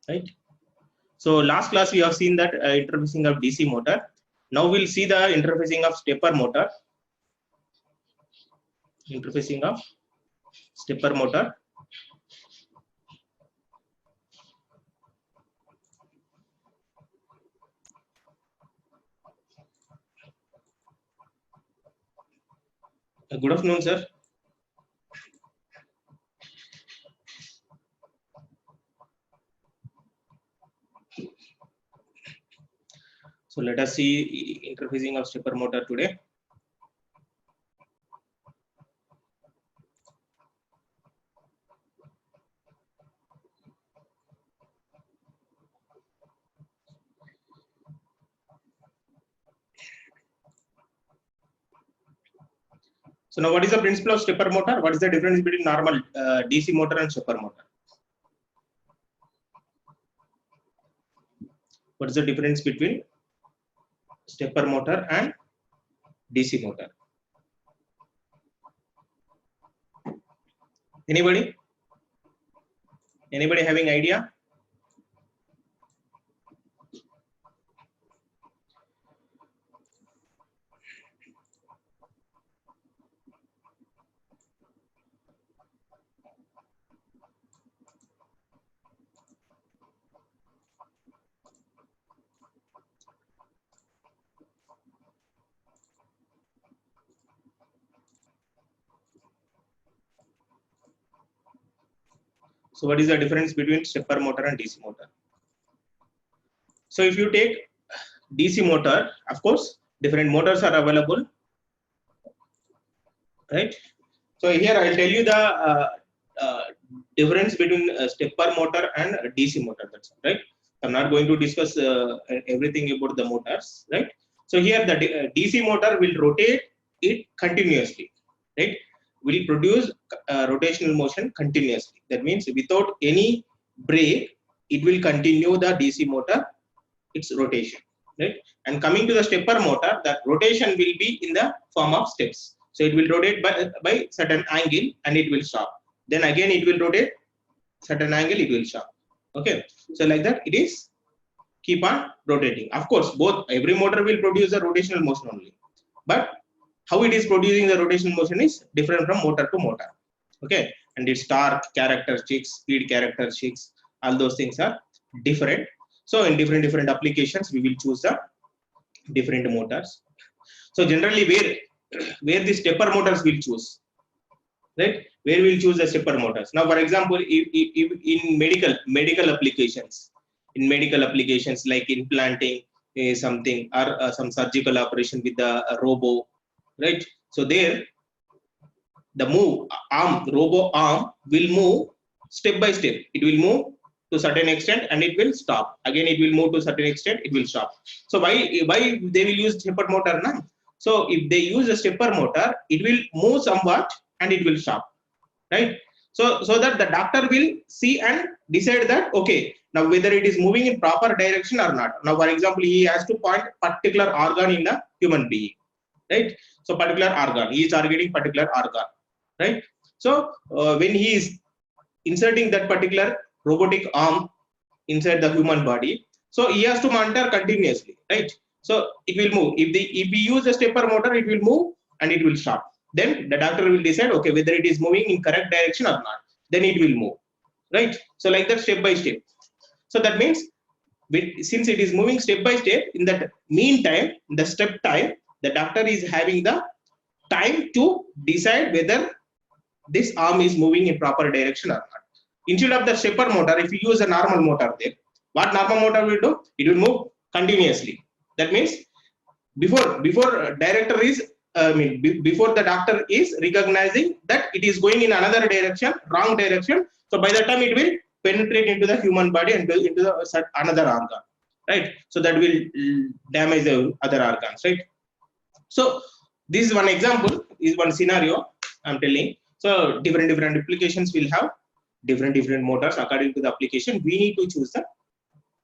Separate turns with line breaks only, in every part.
right? So last class we have seen that interfacing of DC motor. Now we'll see the interfacing of stepper motor. Interfacing of stepper motor. Good afternoon, sir. So let us see interfacing of stepper motor today. So now what is the principle of stepper motor? What is the difference between normal DC motor and stepper motor? What is the difference between stepper motor and DC motor? Anybody? Anybody having idea? So what is the difference between stepper motor and DC motor? So if you take DC motor, of course, different motors are available, right? So here I'll tell you the difference between stepper motor and DC motor. That's all, right? I'm not going to discuss everything about the motors, right? So here the DC motor will rotate it continuously, right? Will produce rotational motion continuously. That means without any break, it will continue the DC motor its rotation, right? And coming to the stepper motor, that rotation will be in the form of steps. So it will rotate by certain angle and it will stop. Then again it will rotate certain angle, it will stop. Okay, so like that it is keep on rotating. Of course, both every motor will produce a rotational motion only, but how it is producing the rotational motion is different from motor to motor. Okay, and its torque characteristics, speed characteristics, all those things are different. So in different applications, we will choose the different motors. So generally, where the stepper motors will choose, right? Where we'll choose the stepper motors. Now, for example, if in medical applications, like implanting something or some surgical operation with the robo, right? So there, the robo arm will move step by step. It will move to certain extent and it will stop. Again, it will move to certain extent, it will stop. So why they will use stepper motor now? So if they use a stepper motor, it will move somewhat and it will stop, right? So that the doctor will see and decide that, okay, now whether it is moving in proper direction or not. Now, for example, he has to point particular organ in the human being, right? So particular organ, he is targeting particular organ, right? So when he is inserting that particular robotic arm inside the human body, so he has to monitor continuously, right? So it will move. If we use a stepper motor, it will move and it will stop. Then the doctor will decide, okay, whether it is moving in correct direction or not. Then it will move, right? So like that, step by step. So that means since it is moving step by step, in that meantime, the step time, the doctor is having the time to decide whether this arm is moving in proper direction or not. Instead of the stepper motor, if you use a normal motor there, what normal motor will do? It will move continuously. That means before director is before the doctor is recognizing that it is going in another direction, wrong direction. So by the time it will penetrate into the human body and into the another organ, right? So that will damage the other organs, right? So this is one example, is one scenario I'm telling. So different applications will have different motors according to the application. We need to choose the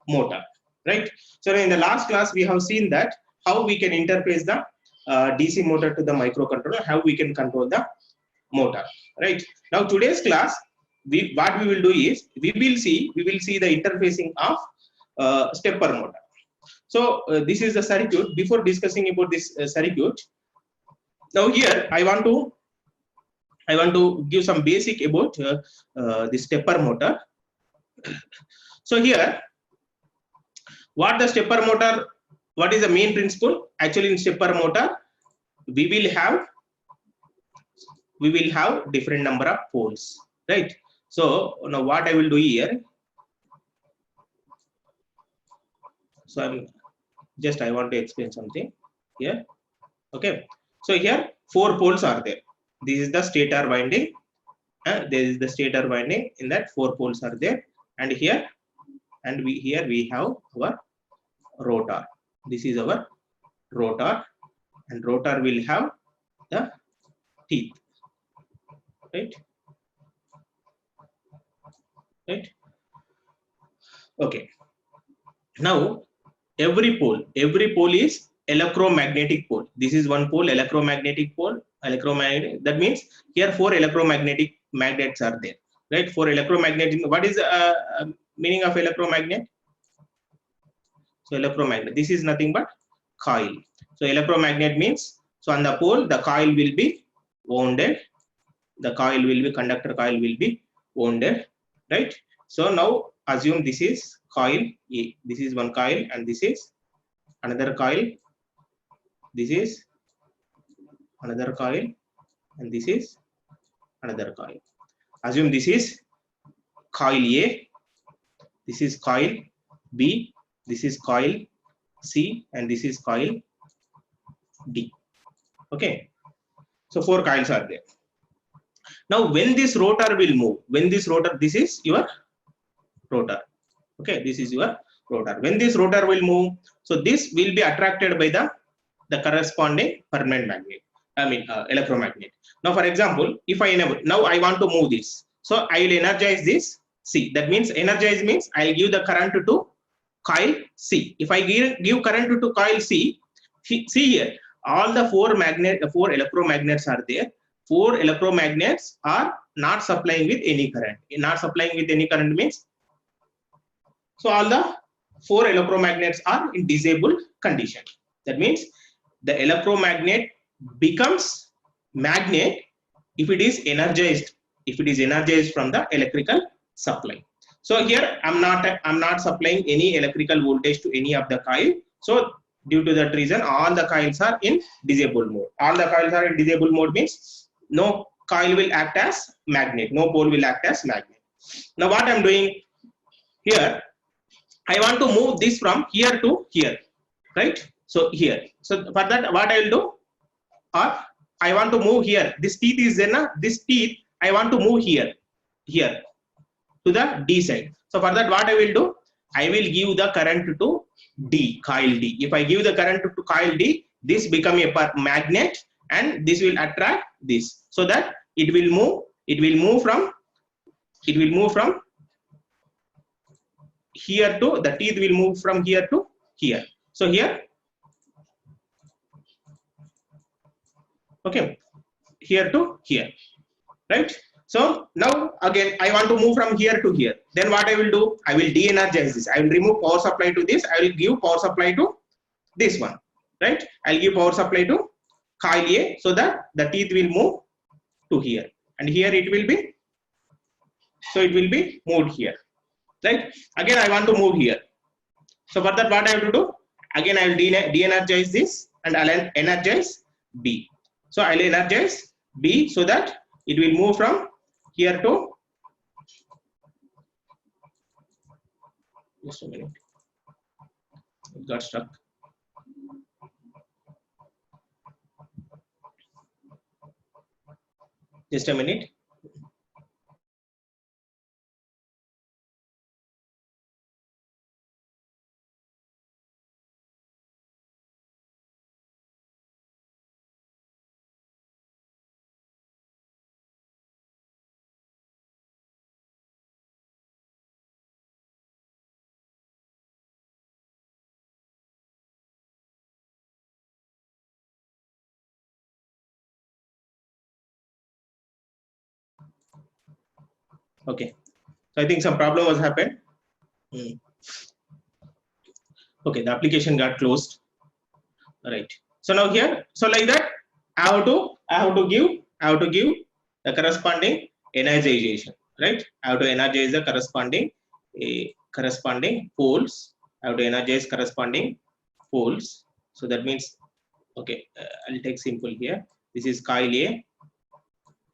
motor, right? So in the last class we have seen that how we can interface the DC motor to the microcontroller, how we can control the motor, right? Now today's class what we will do is we will see the interfacing of stepper motor. So this is the circuit. Before discussing about this circuit, now here I want to give some basic about the stepper motor. So here, what the stepper motor, what is the main principle? Actually, in stepper motor, we will have different number of poles, right? So now what I will do here, so I want to explain something here. Okay, so here 4 poles are there. This is the stator winding, there is the stator winding. In that 4 poles are there, and here we have our rotor. This is our rotor, and rotor will have the teeth, right? Okay, now every pole is electromagnetic pole. This is one pole, electromagnetic pole. Electromagnetic, that means here 4 electromagnetic magnets are there, right? 4 electromagnetic. What is meaning of electromagnet? So electromagnet, this is nothing but coil. So electromagnet means, so on the pole the coil will be wounded, the coil will be, conductor coil will be wounded, right? So now assume this is coil A, this is one coil, and this is another coil, this is another coil, and this is another coil. Assume this is coil A, this is coil B, this is coil C, and this is coil D. Okay, so 4 coils are there. Now when this rotor will move, this is your rotor. Okay, this is your rotor. When this rotor will move, so this will be attracted by the corresponding permanent magnet, electromagnet. Now for example, if I now I want to move this, so I will energize this C. That means energize means I'll give the current to coil C. If I give current to coil C, see here, all the 4 electromagnets are there. 4 electromagnets are not supplying with any current. Not supplying with any current means, so all the 4 electromagnets are in disabled condition. That means the electromagnet becomes magnet if it is energized, from the electrical supply. So here I'm not supplying any electrical voltage to any of the coil. So due to that reason, all the coils are in disabled mode. All the coils are in disabled mode means no coil will act as magnet, no pole will act as magnet. Now what I'm doing here, I want to move this from here to here, right? So here, so for that what I will do, or I want to move here, this teeth is there na, this teeth I want to move here to the D side. So for that what I will do, I will give the current to D, coil D. If I give the current to coil D, this become a magnet, and this will attract this, so that it will move from here to, the teeth will move from here to here. So here, okay, here to here, right? So now again I want to move from here to here. Then what I will do, I will de-energize this. I will remove power supply to this. I will give power supply to this one, right? I'll give power supply to coil A, so that the teeth will move to here, and here it will be, so it will be moved here, right? Again I want to move here. So for that what I have to do, again I will de-energize this, and I'll energize B. So I'll energize B, so that it will move from here to, just a minute, it got stuck. Just a minute. Okay, so I think some problem was happened. Okay, the application got closed. All right, so now here, so like that I have to give the corresponding energization, right? I have to energize the corresponding poles. I have to energize corresponding poles. So that means, okay, I'll take simple here. This is coil A,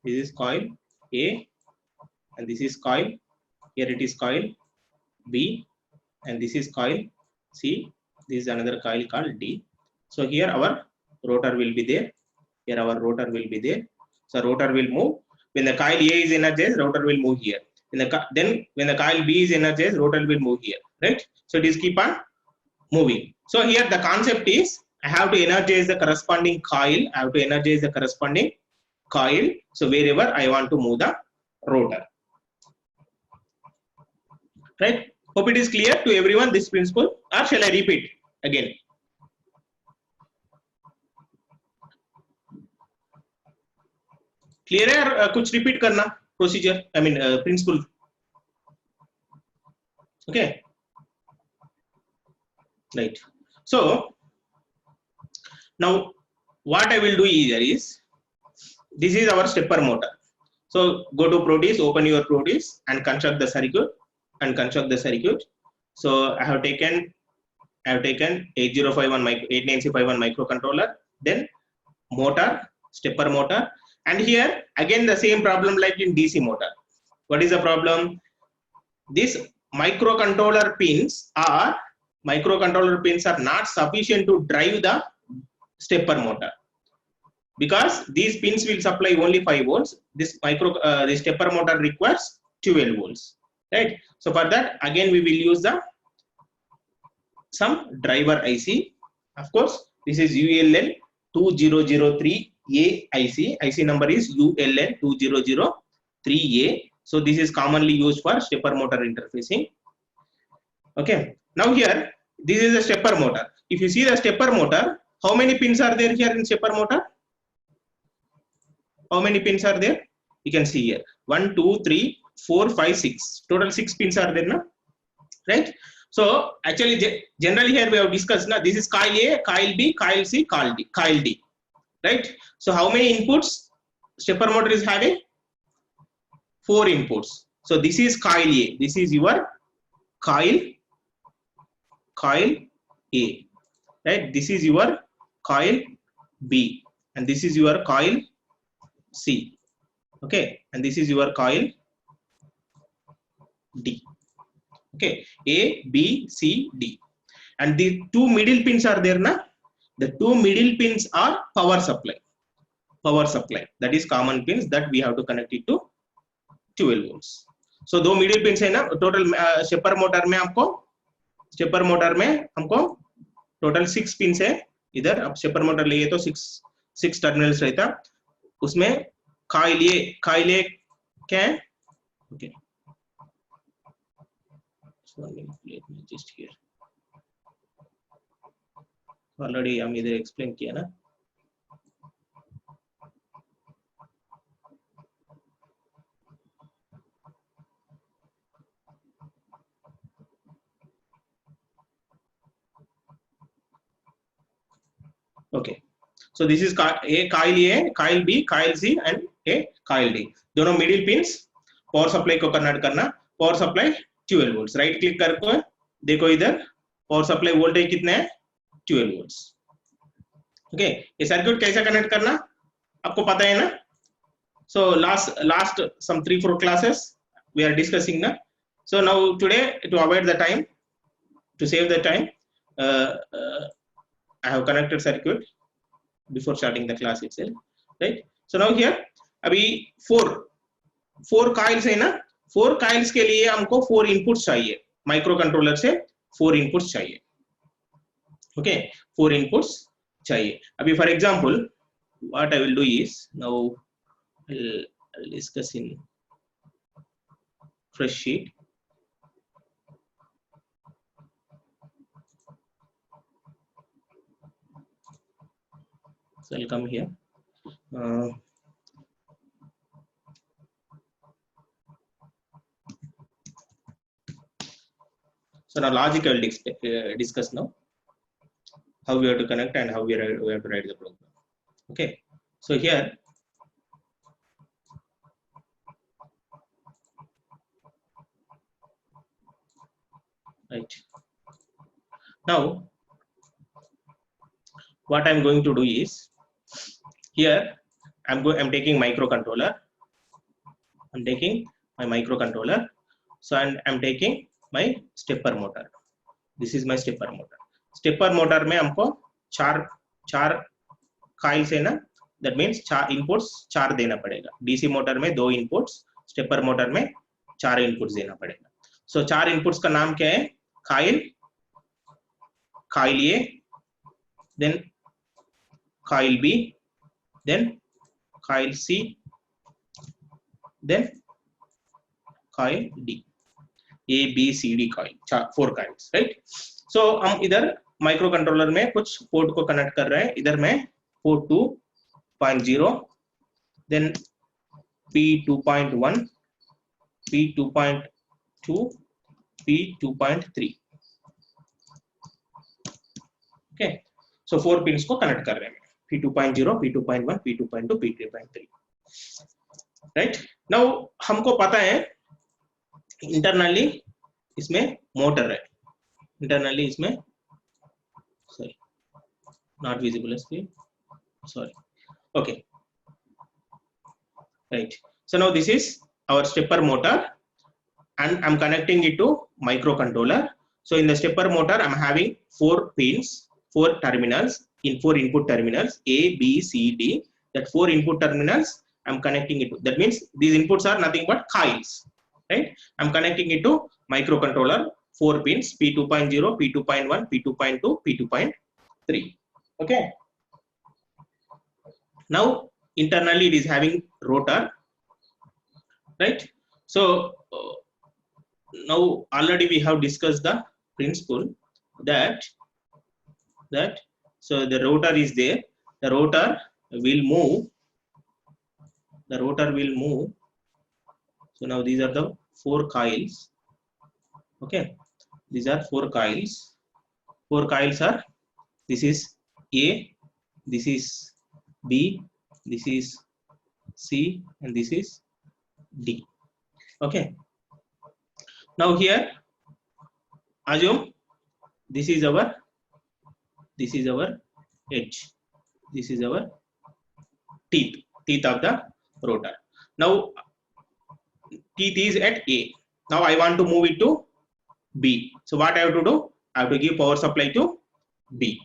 this is coil A, and this is coil, here it is coil B, and this is coil C, this is another coil called D. So here our rotor will be there, here our rotor will be there. So rotor will move when the coil A is energized, rotor will move here. Then when the coil B is energized, rotor will move here, right? So it is keep on moving. So here the concept is I have to energize the corresponding coil, I have to energize the corresponding coil, so wherever I want to move the rotor, right? Hope it is clear to everyone this principle, or shall I repeat again? Clear है? कुछ repeat करना procedure, I mean principle. Okay, right. So now what I will do here is, this is our stepper motor. So go to Proteus, open your Proteus and construct the circuit, So I have taken 8951 microcontroller, then motor, stepper motor, and here again the same problem like in DC motor. What is the problem? These microcontroller pins are not sufficient to drive the stepper motor, because these pins will supply only 5 volts. This stepper motor requires 12 volts, right? So for that again we will use some driver IC. Of course, this is ULN 2003A IC number is ULN 2003A. So this is commonly used for stepper motor interfacing. Okay, now here this is a stepper motor. If you see the stepper motor, how many pins are there here in stepper motor? How many pins are there? You can see here 1 2 3 4 5 6, total 6 pins are there now, right? So actually generally here we have discussed now, this is coil A, coil B, coil C, coil D, right? So how many inputs stepper motor is having? 4 inputs. So this is coil A, this is your coil A, right? This is your coil B, and this is your coil C, okay, and this is your coil D. Okay, A, B, C, D, and the 2 middle pins are there na. The 2 middle pins are power supply, that is common pins that we have to connect it to 12 volts. So 2 middle pins है ना total stepper motor में हमको total 6 pins है इधर. अब stepper motor लिए तो 6 terminals रहता, उसमें coil A क्या है? Okay, let me just here, already हम इधर explain किया ना. Okay, so this is coil A, coil B, coil C and a coil D. दोनों middle pins power supply को कन्वर्ट करना. Power supply 12 volts. Right click करके देखो इधर पावर सप्लाई वोल्टेज कितना है? 12 volts. ओके, ये सर्किट कैसे कनेक्ट करना आपको पता है ना. So last some 3-4 classes we are discussing na. So now today, to avoid the time, to save the time, I have connected circuit before starting the class itself, right? So now here अभी 4 coils है ना. 4 coils के लिए हमको 4 inputs चाहिए, micro controller से 4 inputs चाहिए. Okay, 4 inputs चाहिए. अभी for example what I will do is, now I'll discuss in fresh sheet. So I'll come here. So now logic I will discuss now how we have to connect and how we have to write the program. Okay, so here right now what I'm going to do is here I'm taking microcontroller. I'm taking my microcontroller. So and I'm taking my stepper motor. This is my stepper motor. Stepper motor में हमको चार coils है ना, that means चार inputs चार देना पड़ेगा. DC motor में 2 inputs, stepper मोटर में 4 inputs देना पड़ेगा. So 4 inputs का नाम क्या है? coil A, then coil B, then coil C, then coil D. A, B, C, D coil, 4 coils, right? So हम इधर माइक्रोकंट्रोलर में कुछ पोर्ट को कनेक्ट कर रहे हैं. इधर में port 2.0, then P2.1, P2.2, P2.3. Okay, so 4 pins को कनेक्ट कर रहे हैं. P2.0, P2.1, P2.2, P3.3. right? Now हमको पता है इंटरनली इसमें मोटर है. इंटरनली इसमें sorry not visible screen, sorry. Okay, right. So now this is our stepper motor and I'm connecting it to microcontroller. So in the stepper motor I'm having 4 pins, 4 terminals, in 4 input terminals A, B, C, D. That 4 input terminals I'm connecting it to. That means these inputs are nothing but coils, right? I'm connecting it to microcontroller, 4 pins P2.0, P2.1, P2.2, P2.3. Okay. Now internally it is having rotor, right? So now already we have discussed the principle that so the rotor is there. The rotor will move. The rotor will move. So now these are the 4 coils. Okay, these are 4 coils. 4 coils are, this is A, this is B, this is C, and this is D. Okay. Now here, assume this is our edge. This is our teeth of the rotor. Now teeth is at A. Now I want to move it to B. So what I have to do? I have to give power supply to B.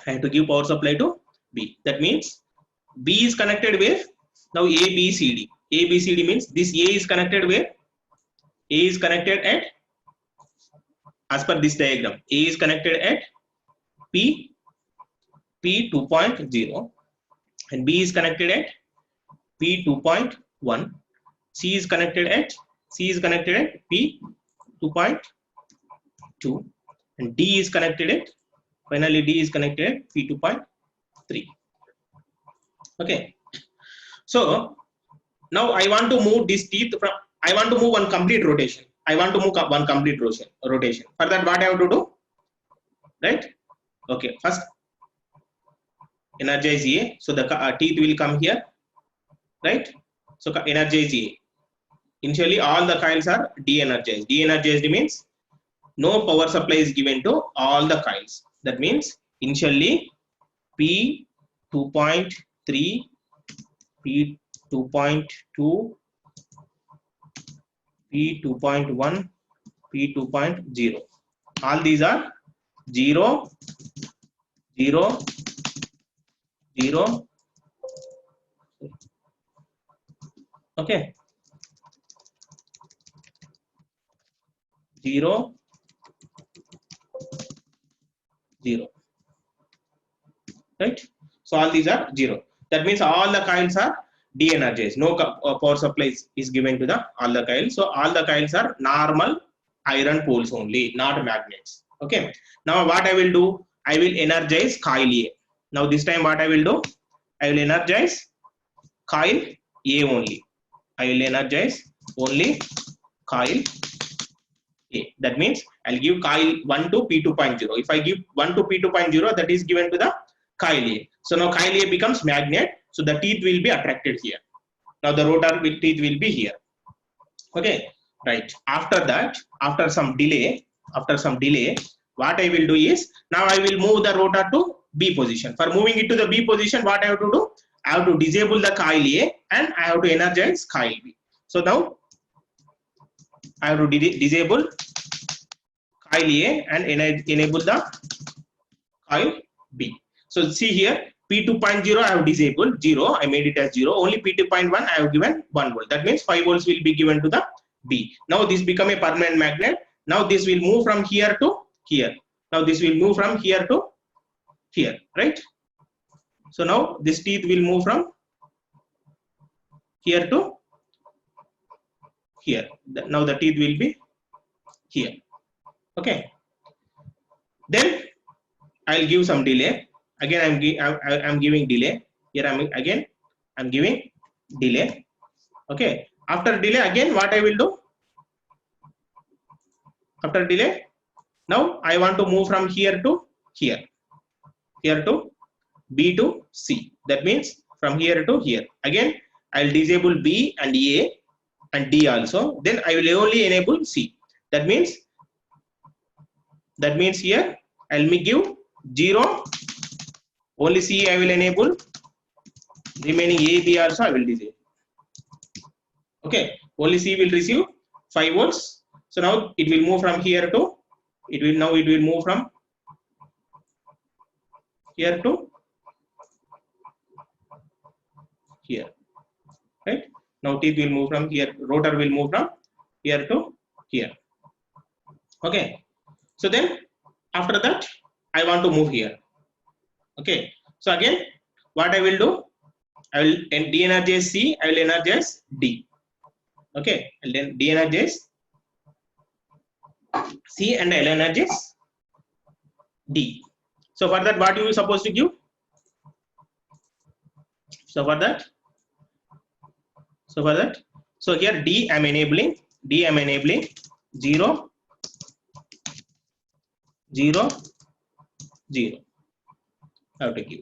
I have to give power supply to B. That means B is connected with now A, B, C, D. A, B, C, D means this A is connected with, A is connected at, as per this diagram, A is connected at P2.0 and B is connected at P2.1. C is connected at P2.2 and D is connected at, finally D is connected at P2.3. Okay. So now I want to move this teeth from, I want to move one complete rotation. I want to move one complete rotation. For that, what I have to do? Right? Okay. First, energize A. So the teeth will come here. Right? So energize A. Initially, all the coils are de-energized. De-energized means no power supply is given to all the coils. That means initially P2.3, P2.2, P2.1, P2.0. All these are 0, 0, 0. Okay. 0, 0. Right? So all these are 0. That means all the coils are de-energized. No power supply is given to all the coils. So all the coils are normal iron poles only, not magnets. Okay. Now what I will do? I will energize coil A. Now this time what I will do? I will energize coil A only. I will energize only coil A. That means I'll give coil 1 to P2.0. If I give 1 to P2.0, that is given to the coil A. So now coil A becomes magnet. So the teeth will be attracted here. Now the rotor teeth will be here. Okay, right. After that, after some delay, what I will do is, now I will move the rotor to B position. For moving it to the B position, what I have to do? I have to disable the coil A and I have to energize coil B. So now I have to disable coil A and enable the coil B. So see here, P2.0 I have disabled 0, I made it as 0. Only P2.1 I have given 1 volt. That means 5 volts will be given to the B. Now this become a permanent magnet. Now this will move from here to here. Now this will move from here to here, right? So now this teeth will move from here to here. Now the teeth will be here. Okay. Then I'll give some delay. Again, I'm giving delay. Here I'm giving delay. Okay. After delay, again what I will do? After delay, now I want to move from here to here. Here to B to C. That means from here to here. Again, I'll disable B and A and D also. Then I will only enable C. That means here I'll give 0. Only C I will enable. Remaining A, B also I will disable. Okay. Only C will receive 5 volts. So now it will move from here to. It will move from here to here, right? Now teeth will move from here, rotor will move from here to here. Okay. So then after that I want to move here. Okay. So again what I will do, I will de-energize C, I will energize D. Okay. And then de-energize C and I will energize D. So for that, what you are supposed to give? So for that, so here D I am enabling 0, 0, 0. I have to give.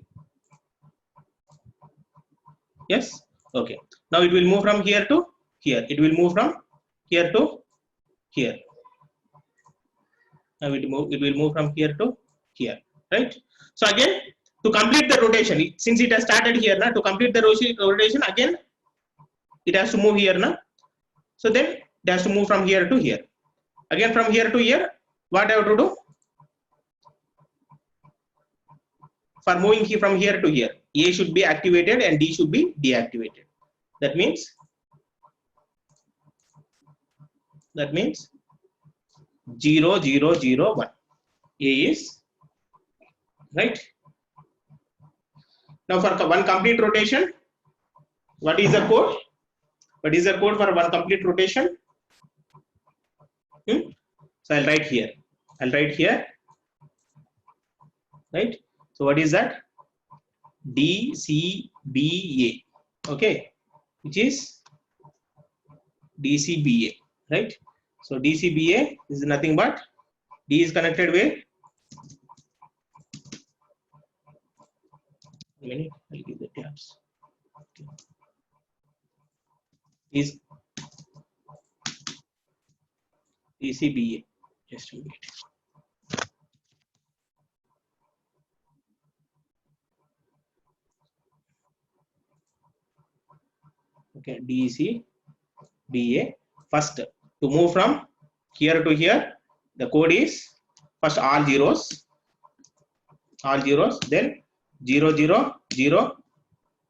Yes. Okay. Now it will move from here to here. It will move from here to here. Now it will move from here to here. Right. So again, to complete the rotation, since it has started here now, to complete the rotation again, it has to move here now. So then it has to move from here to here. Again from here to here, what I have to do? For moving from here to here, A should be activated and D should be deactivated. That means 0, 0, 0, 1. A is right. Now for one complete rotation, what is the code? What is the code for one complete rotation? So I'll write here. Right. So what is that? DCBA. Okay, which is DCBA. Right. So DCBA is nothing but D is connected with. I'll give the tabs. Okay. Is DCBA. Just a minute. Okay, DCBA. First, to move from here to here, the code is first all zeros, then 0, 0, 0,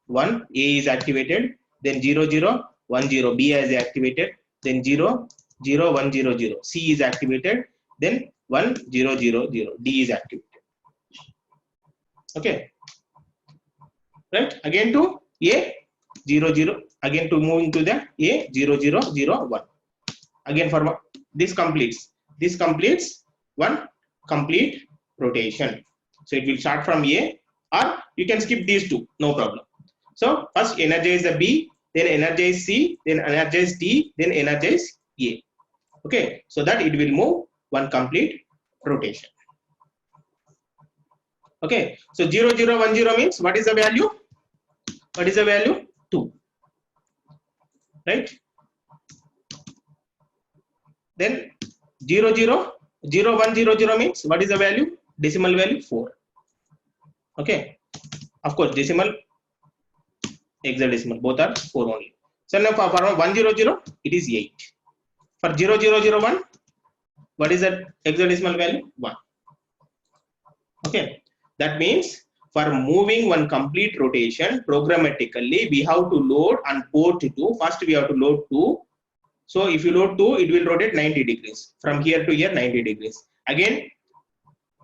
1, A is activated, then 0, 0, 1, 0, B is activated, then 0, 0, 1, 0, 0, C is activated, then 1, 0, 0, 0, D is activated. Okay. Right. Again to A, 0, 0, again to move into the A, 0, 0, 0, 1. Again for this completes one complete rotation. So it will start from A, or you can skip these two, no problem. So first energize the B, then energize C, then energize D, then energize A. Okay, so that it will move one complete rotation. Okay, so 0 0 1 0 means what is the value? What is the value? 2, right? Then 0 0 0 1 0 0 means what is the value? Decimal value 4. Okay, of course decimal, hexadecimal, both are 4 only. So now for 100 it is 8. For 0001, what is that hexadecimal value? 1. Okay, that means for moving one complete rotation programmatically, we have to load on port 2. First we have to load 2. So if you load 2, it will rotate 90 degrees. From here to here 90 degrees. Again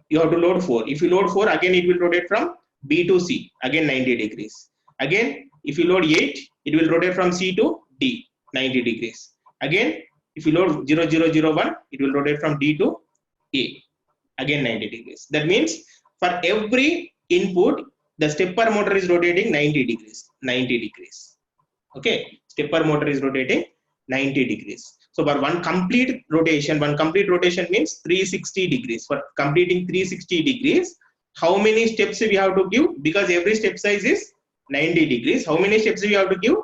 you have to load 4. If you load 4, again it will rotate from B to C, again 90 degrees. Again if you load 8, it will rotate from C to D, 90 degrees. Again if you load 0001, it will rotate from D to A, again 90 degrees. That means for every input, the stepper motor is rotating 90 degrees. 90 degrees. Okay, stepper motor is rotating 90 degrees. So for one complete rotation means 360 degrees. For completing 360 degrees, how many steps we have to give? Because every step size is 90 degrees. How many steps we have to give?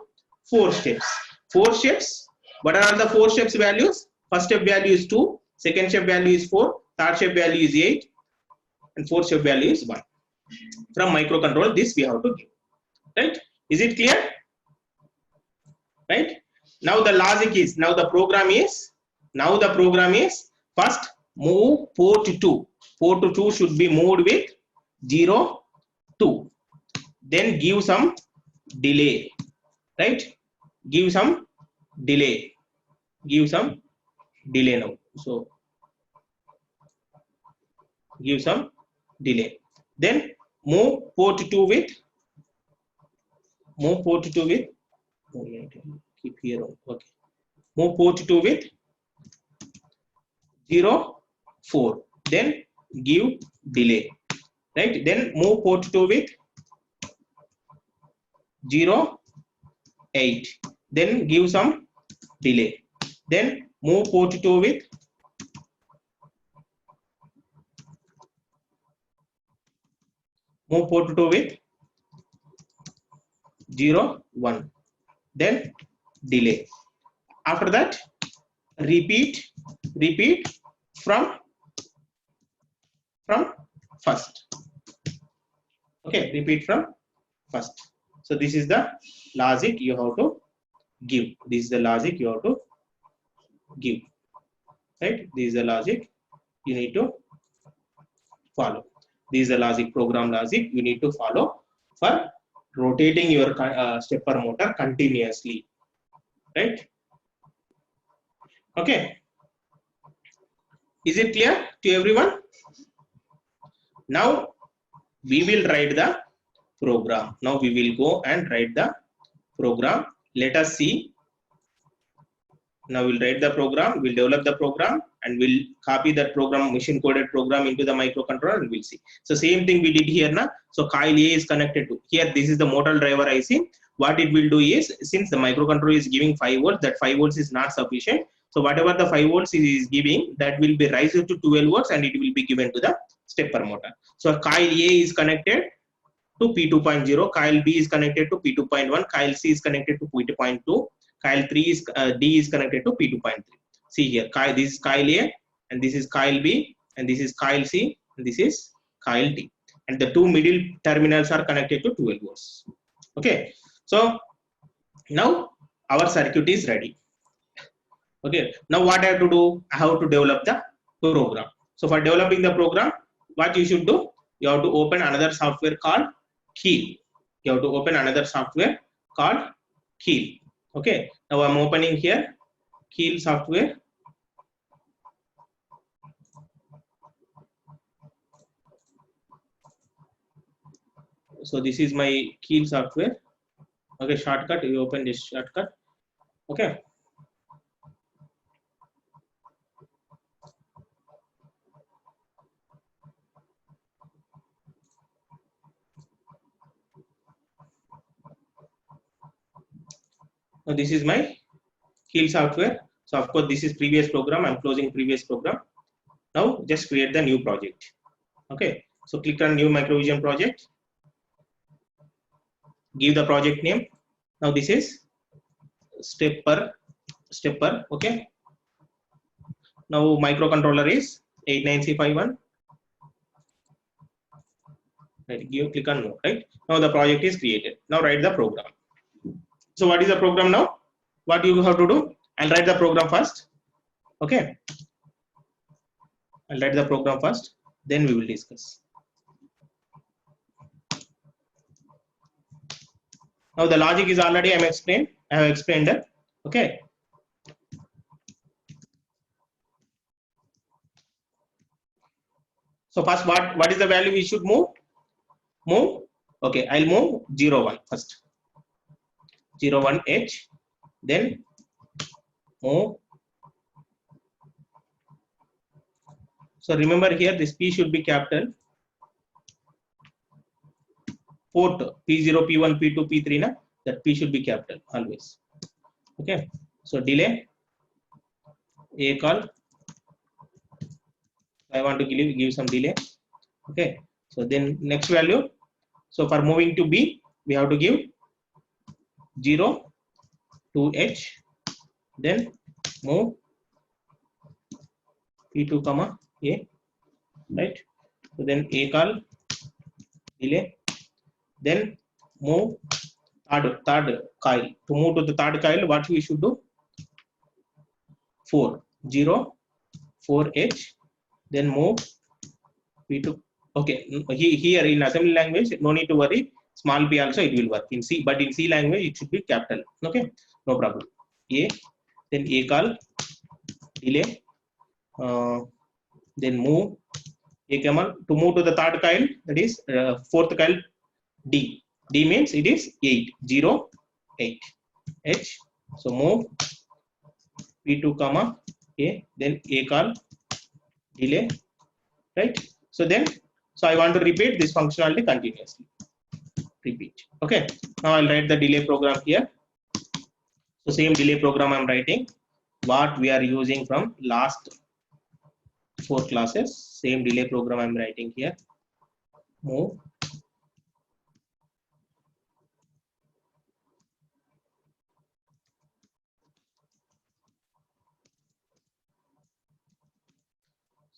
4 steps. 4 steps. What are the 4 steps values? First step value is 2. Second step value is 4. Third step value is 8. And fourth step value is 1. From microcontroller, this we have to give. Right? Is it clear? Right? Now the logic is, now the program is first move port 2. Port 2 should be moved with 0 2. Then give some delay. Right? Give some delay. Give some delay now. So give some delay. Then move port 2 with keep here. Okay. Move port 2 with 0 4. Then give delay. Right? Then move port 2 with 0 8. Then give some delay. Then move port 2 with 0 1. Then delay. After that repeat from first. Okay, repeat from first. So this is the logic you have to give. This is the logic you have to give. Right? This is the logic you need to follow. This is the logic, program logic you need to follow for rotating your stepper motor continuously. Right? Okay. Is it clear to everyone? Now we will write the program. Now we will go and write the program. Let us see. Now we'll write the program, we'll develop the program, and we'll copy that program, machine coded program, into the microcontroller, and we'll see. So same thing we did here now. So coil A is connected to here. This is the motor driver IC. What it will do is, since the microcontroller is giving 5 volts, that 5 volts is not sufficient. So whatever the 5 volts is giving, that will be raised to 12 volts, and it will be given to the stepper motor. So coil A is connected to P2.0, coil B is connected to P2.1, coil C is connected to P2.2, coil 3 is D is connected to P2.3. See here, this is coil A, and this is coil B, and this is coil C, and this is coil D, and the two middle terminals are connected to 12 volts. Okay, so now our circuit is ready. Okay, now what I have to do? I have to develop the program. So for developing the program, what you should do? You have to open another software called Keil. You have to open another software called Keil. Okay, now I'm opening here Keil software. So this is my Keil software. Okay, shortcut. You open this shortcut. Okay. Now this is my Keil software. So of course this is previous program. I'm closing previous program. Now just create the new project. Okay, so click on new Microvision project, give the project name. Now this is stepper. Okay, now microcontroller is 89C51. Right, click on no. Right, now the project is created. Now write the program. So what is the program now? What you have to do? I'll write the program first. Okay, I'll write the program first, then we will discuss. Now the logic is already I have explained that. Okay, so first what is the value we should move? Okay, I'll move 0 1 first. 0 1 H, then move. So remember here this P should be capital. Port P0, P1, P2, P3 na, that P should be capital always. Okay, so delay A call. I want to give some delay. Okay, so then next value. So for moving to B, we have to give 0 to H, then move P2 comma A, right? So then A call, delay, then move third coil. To move to the third coil, what we should do? 4 0 4H, then move P2. Okay, here in assembly language, no need to worry. Small p also it will work in C, but in C language it should be capital. Okay, no problem. A, then A call, delay, then move A command to move to the third coil, that is fourth coil D. D means it is 8 0 8 H. So move P2 comma A, then A call, delay, right? So then, so I want to repeat this functionality continuously. Repeat. Okay, now I'll write the delay program here. So same delay program I'm writing, what we are using from last 4 classes. Same delay program I'm writing here. Move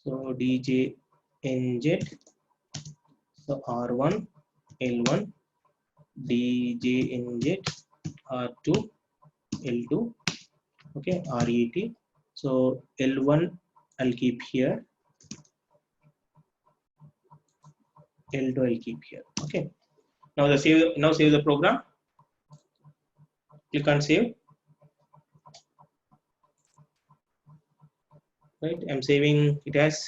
so DJ NZ, so R1 L1, DJ NZ R2 L2, okay, RET. So L1 I'll keep here, L2 I'll keep here. Okay, now save the program. Click on save. Right, I'm saving it as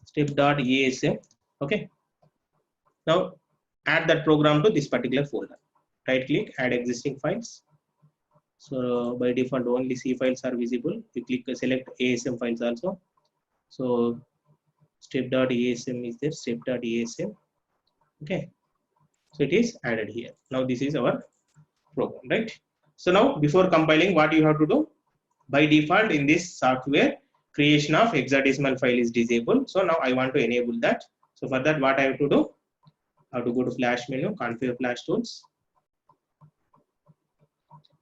step.asm. Okay, now add that program to this particular folder. Right click, add existing files. So by default only C files are visible. You click select ASM files also. So step.asm is there, step.asm. Okay, so it is added here. Now this is our program, right? So now before compiling, what you have to do? By default in this software, creation of hexadecimal file is disabled. So now I want to enable that. So for that, what I have to do? I have to go to Flash menu, configure Flash tools.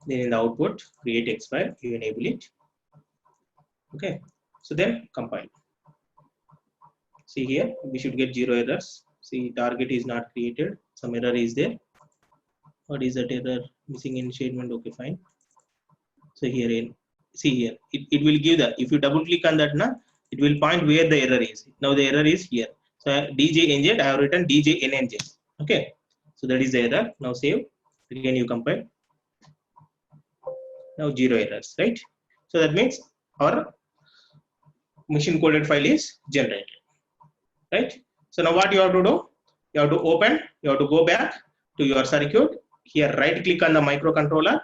Then in the output, create X file, you enable it. Okay, so then compile. See here, we should get 0 errors. See, target is not created. Some error is there. What is that error? Missing initialization. Okay, fine. So here in, see here, it will give the, if you double click on that now, it will point where the error is. Now the error is here. So DJNZ, I have written DJNNZ. Okay, so that is the error. Now save. Again you compile. Now 0 errors, right? So that means our machine coded file is generated, right? So now what you have to do? You have to open. You have to go back to your circuit. Here, right click on the microcontroller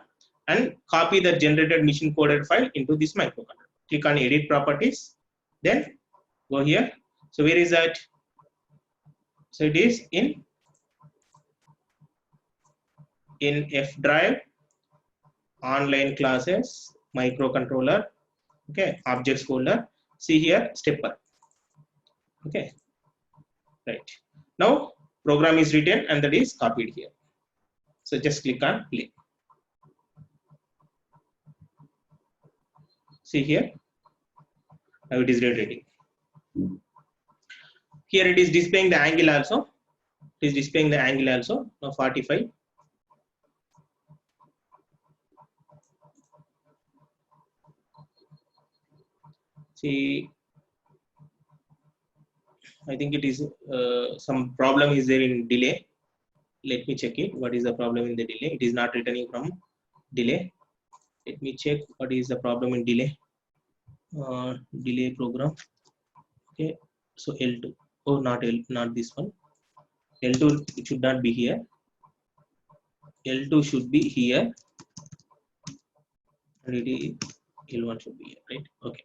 and copy the generated machine coded file into this microcontroller. Click on edit properties, then go here. So where is that? So it is in F drive, online classes, microcontroller, okay, objects folder, see here stepper, okay, right. Now program is written and that is copied here, so just click on play. See here, now it is rotating. Here it is displaying the angle also, it is displaying the angle also. Now 45. See, I think it is some problem is there in delay. Let me check it. What is the problem in the delay? It is not returning from delay. Let me check what is the problem in delay. Delay program. Okay, so L2. Oh, not this one. L2 it should not be here. L2 should be here. And L1 should be here, right? Okay.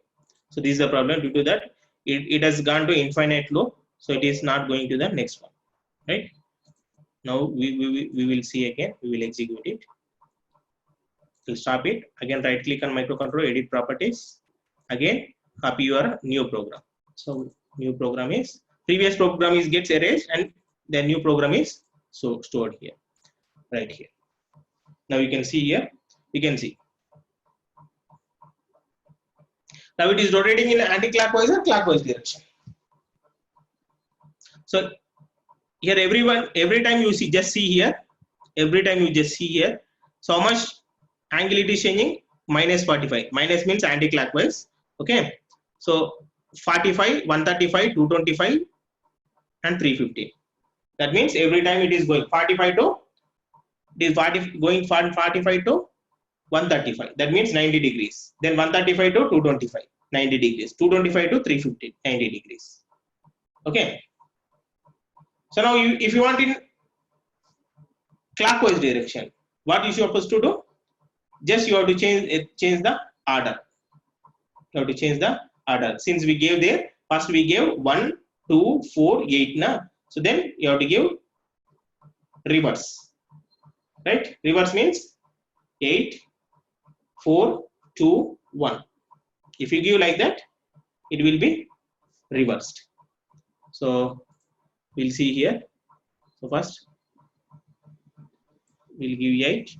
So this is the problem. Due to that, it has gone to infinite loop. So it is not going to the next one, right? Now we will see again. We will execute it. We'll stop it. Again, right click on microcontroller, edit properties. Again, copy your new program. So new program is, previous program is gets erased and the new program is so stored here, right here. Now you can see here, you can see. Now it is rotating in anti-clockwise or clockwise direction. So here every time you see, just see here, every time you just see here, so how much angle it is changing? Minus 45. Minus means anti-clockwise. Okay. So 45, 135, 225 and 350. That means every time it is going 45 to, it is going from 45 to 135. That means 90 degrees. Then 135 to 225, 90 degrees. 225 to 350, 90 degrees. Okay. So now if you want in clockwise direction, what you supposed to do? Just you have to change the order. You have to change the order. Since we gave there, first we gave 1, 2, 4, 8 na. So then you have to give reverse. Right? Reverse means 8, 4, 2, 1. If you give like that, it will be reversed. So we'll see here. So first we'll give 8.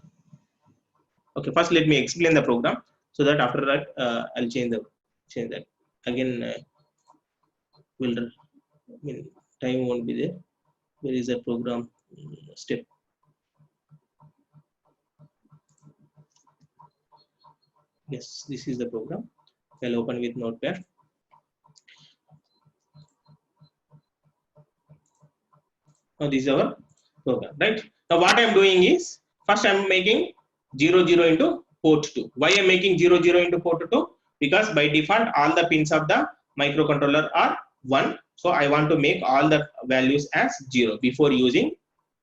Okay, first let me explain the program, so that after that I'll change that. Again, time won't be there. Where is the program step? Yes, this is the program. I'll open with Notepad. Now this is our program, right? Now what I'm doing is, first I'm making 0, 0 into port 2. Why I'm making 0, 0 into port 2? Because by default all the pins of the microcontroller are 1. So I want to make all the values as 0 before using.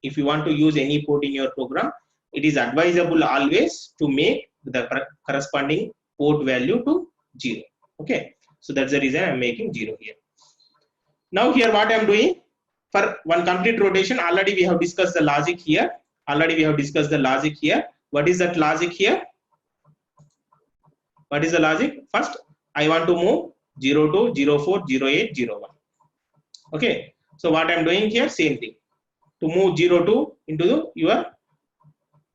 If you want to use any port in your program, it is advisable always to make the corresponding port value to 0. Okay, so that's the reason I'm making 0 here. Now here what I'm doing, for one complete rotation, already we have discussed the logic here. What is that logic here? What is the logic? First, I want to move 02, 04, 08, 01. Okay, so what I'm doing here, same thing. To move 02 into your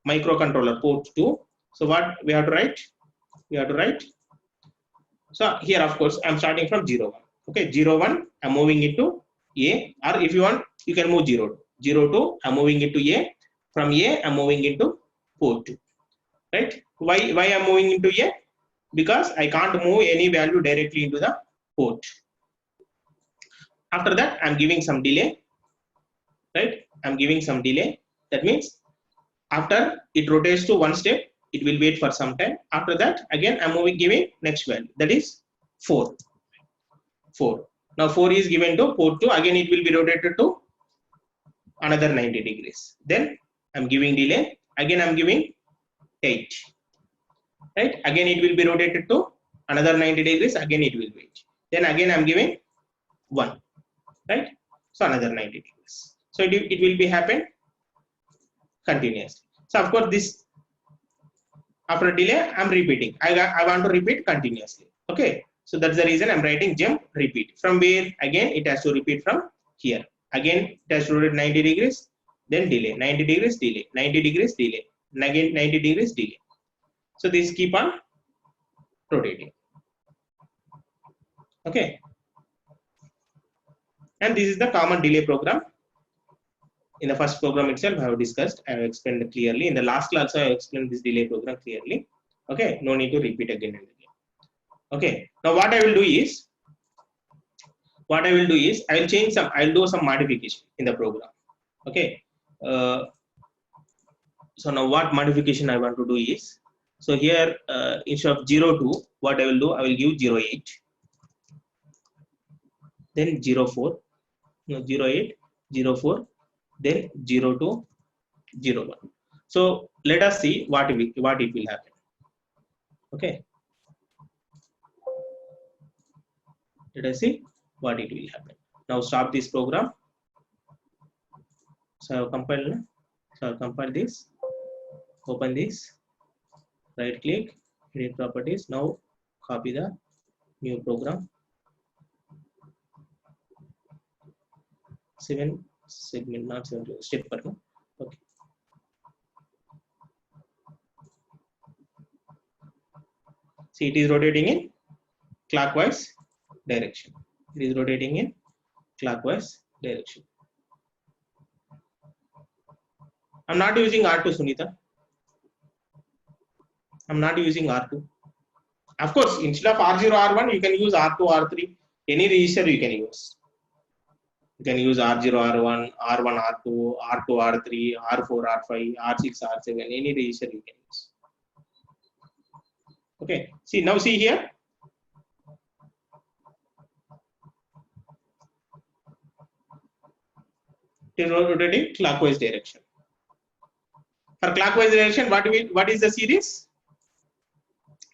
microcontroller port 2. So what we have to write? So here, of course, I'm starting from 01. Okay, 01, I'm moving it to A, or if you want, you can move 02. 02, I'm moving it to A. From A, I'm moving into port 2. Right? Why I'm moving into A? Because I can't move any value directly into the port. After that, I'm giving some delay. Right? I'm giving some delay. That means after it rotates to one step, it will wait for some time. After that, again, I'm giving next value. That is 4. 4. Now 4 is given to port 2. Again, it will be rotated to another 90 degrees. Then I'm giving delay. Again, I'm giving 8. Right? Again, it will be rotated to another 90 degrees. Again, it will wait. Then again, I'm giving 1. Right? So another 90 degrees. So it will be happen continuously. So of course, this After delay, I'm repeating. I want to repeat continuously. Okay. So that's the reason I'm writing jump repeat. From where? Again, it has to repeat from here. Again, it has to rotate 90 degrees, then delay. 90 degrees, delay. 90 degrees, delay. And again, 90 degrees, delay. So this keep on rotating. Okay. And this is the common delay program. In the first program itself, I have discussed, I have explained clearly. In the last class, I have explained this delay program clearly. Okay, no need to repeat again and again. Okay, now what I will do is, I will change some, I will do some modification in the program. Okay, so now what modification I want to do is, so here instead of 02, what I will do, I will give 08, then 04, no, 08, 04, then 02, 01. So let us see what it will happen. Okay, let us see what it will happen. Now stop this program. So compile this, open this, right click, edit properties. Now copy the new program. 7 segment, not 7 step per no. Okay. See, it is rotating in clockwise direction. It is rotating in clockwise direction. I'm not using R2, Sunita. I'm not using R2. Of course, instead of R0, R1, you can use R2, R3. Any register you can use. You can use R0, R1, R1, R2, R2, R3, R4, R5, R6, R7. Any register you can use. Okay. See, now see here. It is rotating clockwise direction. For clockwise direction, what is the series?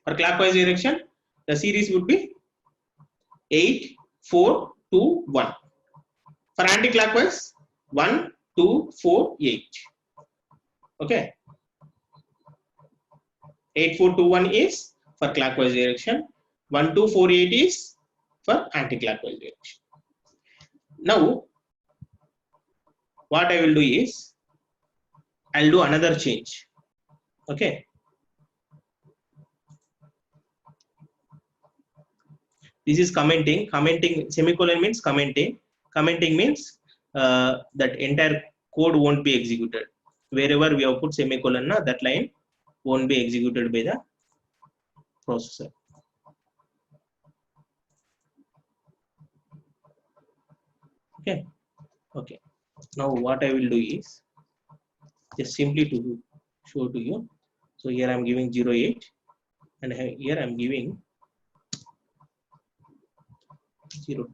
For clockwise direction, the series would be 8, 4, 2, 1. For anti-clockwise, 1, 2, 4, 8. Okay. 8, 4, 2, 1 is for clockwise direction. 1, 2, 4, 8 is for anti-clockwise direction. Now, what I will do is, I'll do another change. Okay. This is commenting. Commenting, semicolon means commenting. Commenting means that entire code won't be executed. Wherever we have put semicolon, that line won't be executed by the processor. Okay. Okay. Now what I will do is just simply to show to you. So here I am giving 08 and here I am giving 02.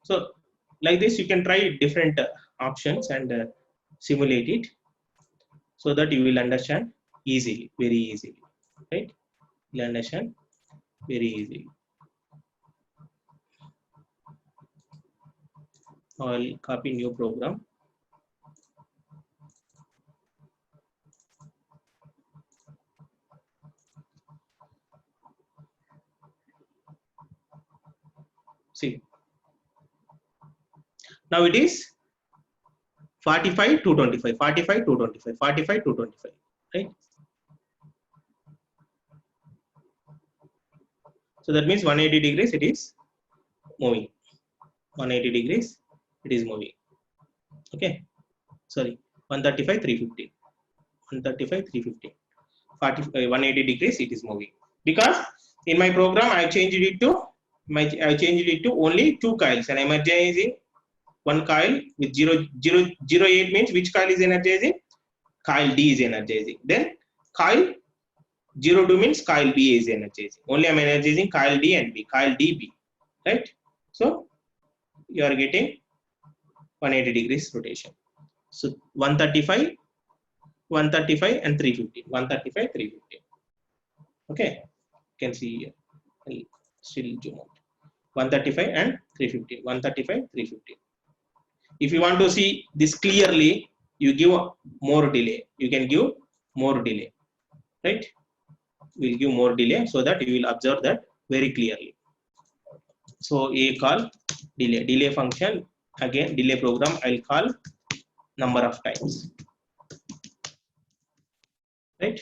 So like this, you can try different options and simulate it so that you will understand easily, very easily, right? You'll understand very easily. I'll copy new program. See, now it is 45 to 25, 45 to 25, 45 to 25, right? So that means 180 degrees it is moving. 180 degrees it is moving. Okay, sorry, 135, 350, 135, 350, 180 degrees it is moving. Because in my program I changed it to only 2 coils and I'm energizing one coil with 08 means which coil is energizing? Coil D is energizing. Then coil 02 means coil B is energizing. Only I'm energizing coil D and B, coil DB, right? So you are getting 180 degrees rotation. So 135 and 350, 135, 350. Okay, you can see here. I'll still zoom out. 135 and 350, 135, 350. If you want to see this clearly, you give more delay. You can give more delay, right? We'll give more delay so that you will observe that very clearly. So a call delay function, again delay program I'll call number of times, right?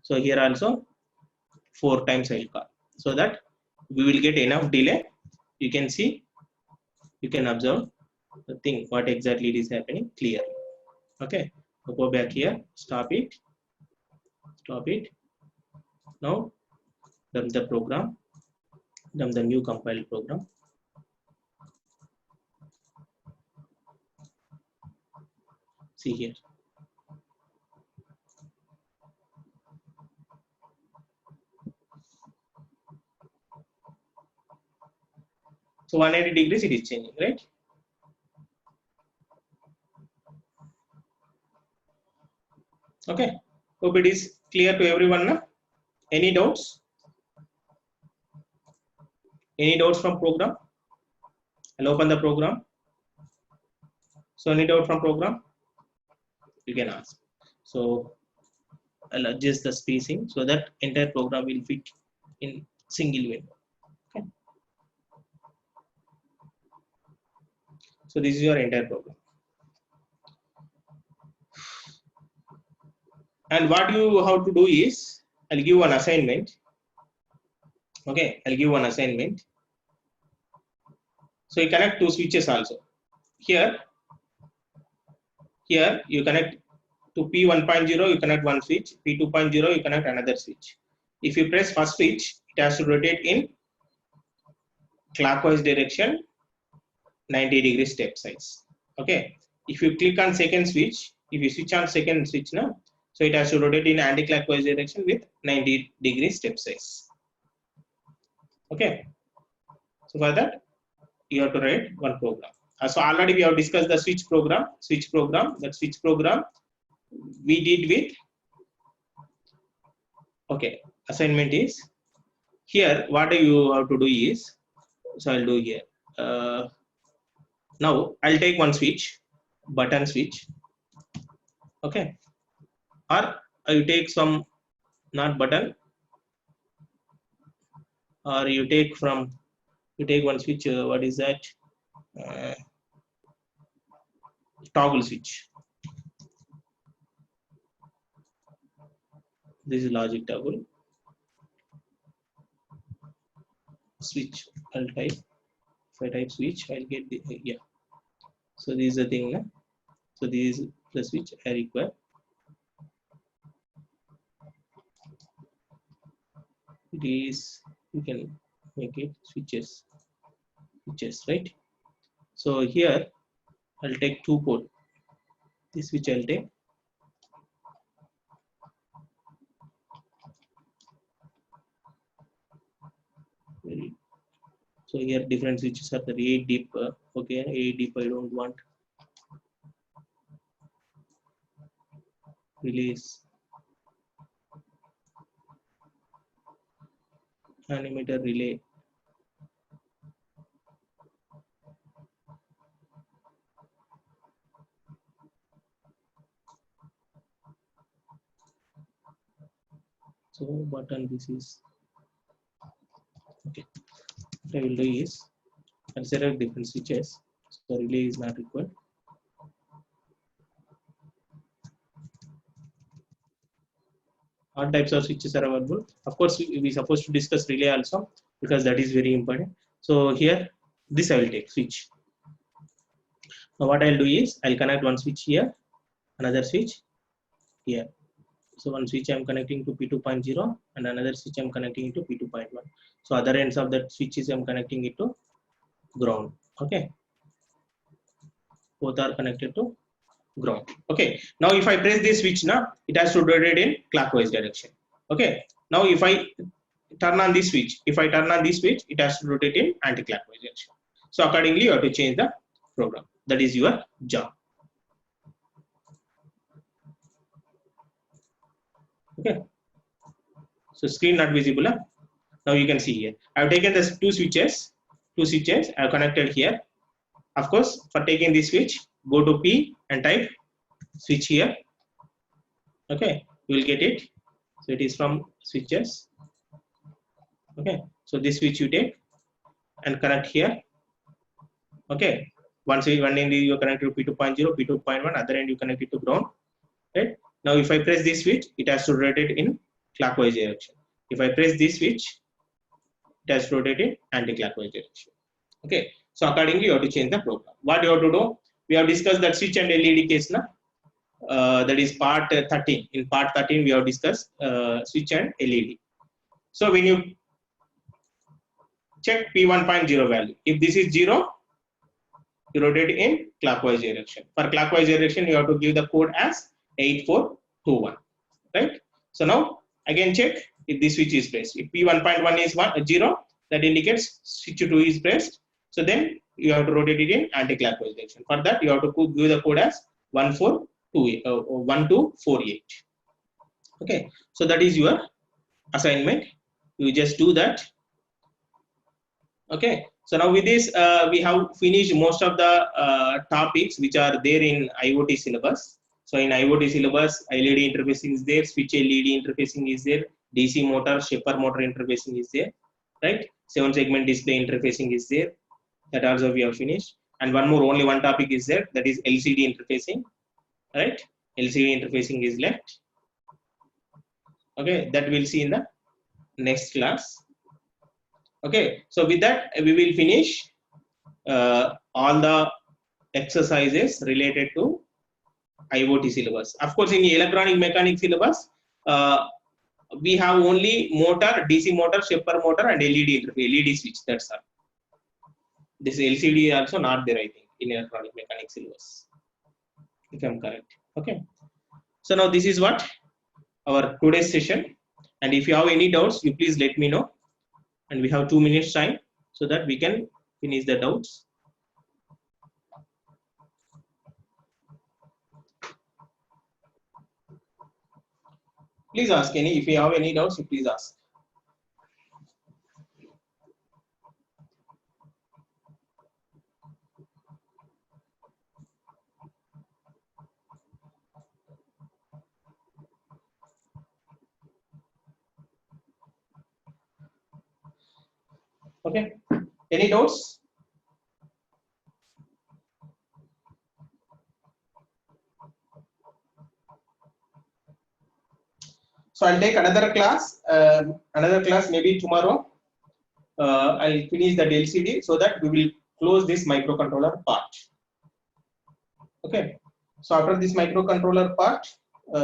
So here also 4 times I'll call, so that we will get enough delay. You can see, you can observe the thing what exactly it is happening clearly. Okay, so go back here, stop it. Now run the program, run the new compiled program. See here. So 180 degrees it is changing, right? Okay, hope it is clear to everyone now. Any doubts? Any doubts from program? I'll open the program. So any doubt from program? You can ask. So I'll adjust the spacing so that entire program will fit in single window. Okay. So this is your entire program. And what you have to do is, I'll give one assignment. Okay, I'll give one assignment. So you connect 2 switches also. Here you connect to P1.0, you connect one switch. P2.0, you connect another switch. If you press first switch, it has to rotate in clockwise direction, 90 degree step size. Okay. If you click on second switch, if you switch on second switch now, so it has to rotate in anti-clockwise direction with 90 degree step size. Okay. So for that, you have to write one program. So already we have discussed the switch program. That switch program we did with. Okay. Assignment is here. What you have to do is, so I'll do here. Now I'll take one switch, button switch. Okay. Or you take some not button, or you take one switch. What is that? Toggle switch. This is logic toggle switch. I'll type. If I type switch, I'll get the yeah. So this is the thing. No? So this is the switch I require. It is, you can make it switches, right? So here I'll take 2 port. This switch I'll take. So here different switches are there. 8 deep. Okay, 8 deep I don't want. Release. Animator relay. So button, this is okay. What I will do is I'll select different switches. So relay is not required. All types of switches are available. Of course, we supposed to discuss relay also because that is very important. So here, this I will take switch. Now what I'll do is I'll connect one switch here, another switch here. So one switch I'm connecting to P2.0 and another switch I'm connecting it to P2.1. So other ends of that switches I'm connecting it to ground. Okay. Both are connected to ground. Okay. Now if I press this switch now, it has to rotate in clockwise direction. Okay. Now if I turn on this switch, it has to rotate in anti-clockwise direction. So accordingly, you have to change the program. That is your job. Okay. So screen not visible. Huh? Now you can see here. I have taken the two switches. I've connected here. Of course, for taking this switch, go to P and type switch here. Okay, you will get it. So it is from switches. Okay, so this switch you take and connect here. Okay, one end you connect to P2.0, P2.1, other end you connect it to ground. Right, now if I press this switch, it has to rotate in clockwise direction. If I press this switch, it has to rotate in anti-clockwise direction. Okay, so accordingly you have to change the program. What you have to do, we have discussed that switch and LED case now. That is part 13. In part 13 we have discussed switch and LED. So when you check P1.0 value, if this is 0, you rotate in clockwise direction. For clockwise direction you have to give the code as 8421, right? So now again check if this switch is pressed. If P1.1 is 0, that indicates switch 2 is pressed. So then you have to rotate it in anti-clockwise direction. For that you have to give the code as 1248. Okay, so that is your assignment. You just do that. Okay, so now with this we have finished most of the topics which are there in IoT syllabus. So in IoT syllabus, LED interfacing is there, switch LED interfacing is there, DC motor, stepper motor interfacing is there, right? 7-segment display interfacing is there. That also we have finished. And one more, only one topic is there, that is LCD interfacing, right? LCD interfacing is left. Okay, that we'll see in the next class. Okay, so with that we will finish all the exercises related to IoT syllabus. Of course, in the electronic mechanics syllabus, we have only motor, DC motor, stepper motor, and LED interface, LED switch. That's all. This LCD is also not there, I think, in electronic mechanics syllabus, if I'm correct. Okay. So now this is what our today's session. And if you have any doubts, you please let me know. And we have 2 minutes time so that we can finish the doubts. Please ask if you have any doubts, you please ask. Okay, any doubts? So I'll take another class maybe tomorrow. I'll finish the LCD so that we will close this microcontroller part. Okay, so after this microcontroller part,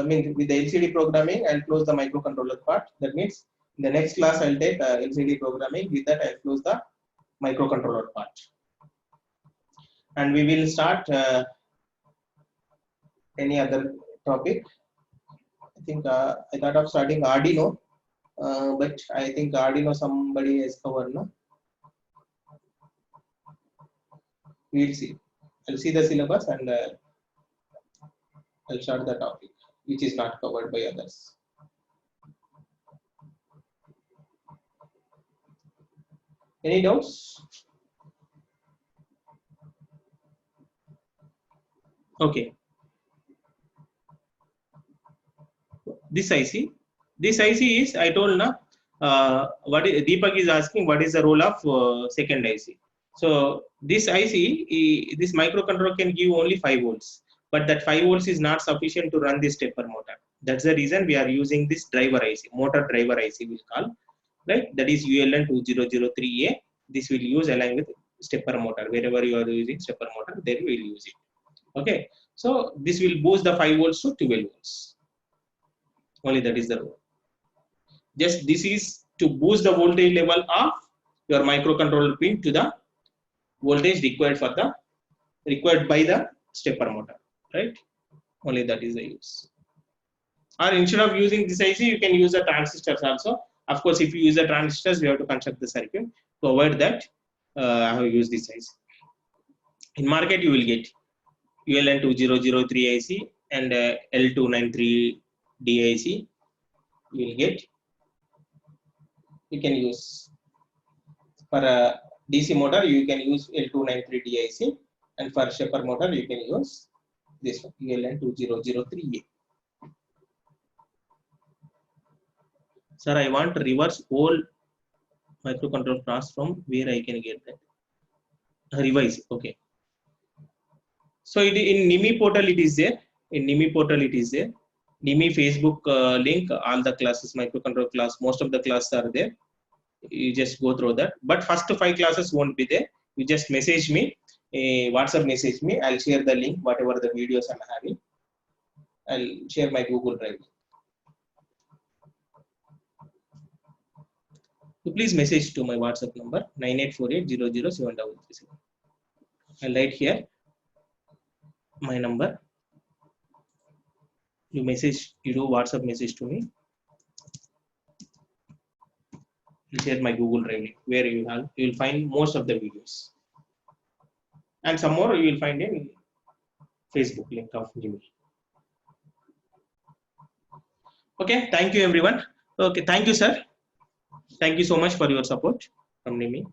means with the LCD programming, I'll close the microcontroller part. That means in the next class I'll take LCD programming. With that I'll close the microcontroller part, and we will start any other topic. I think I thought of starting Arduino, but I think Arduino somebody has covered, no? We'll see. I'll see the syllabus and I'll start the topic which is not covered by others. Any doubts? Okay. This IC is, I told na, what is, Deepak is asking what is the role of second IC. So this IC, this microcontroller can give only 5 volts, but that 5 volts is not sufficient to run this stepper motor. That's the reason we are using this driver IC, motor driver IC we'll call, right? That is ULN2003A. This will use along with stepper motor. Wherever you are using stepper motor, there we will use it. Okay, so this will boost the 5 volts to 12 volts. Only that is the role. Just this is to boost the voltage level of your microcontroller pin to the voltage required by the stepper motor, right? Only that is the use. Or instead of using this IC, you can use the transistors also. Of course, if you use the transistors, we have to construct the circuit. To avoid that, I have used this IC. In market, you will get ULN2003 IC and L293 DIC. You will get. You can use for a DC motor. You can use L293 DIC. And for shaper motor, you can use this one, ELN2003A. Sir, I want to reverse whole microcontroller class. From where I can get that? Revise. Okay. So in NIMI portal it is there. In NIMI portal it is there. NIMI Facebook link, all the classes, microcontroller class, most of the classes are there. You just go through that. But first 5 classes won't be there. You just message me, WhatsApp message me. I'll share the link, whatever the videos I'm having. I'll share my Google Drive. So please message to my WhatsApp number 9848007137. I'll write here my number. You do WhatsApp message to me. I'll share my Google Drive link where you will find most of the videos. And some more you will find in Facebook link of NIMI. Okay, thank you everyone. Okay, thank you sir. Thank you so much for your support from NIMI.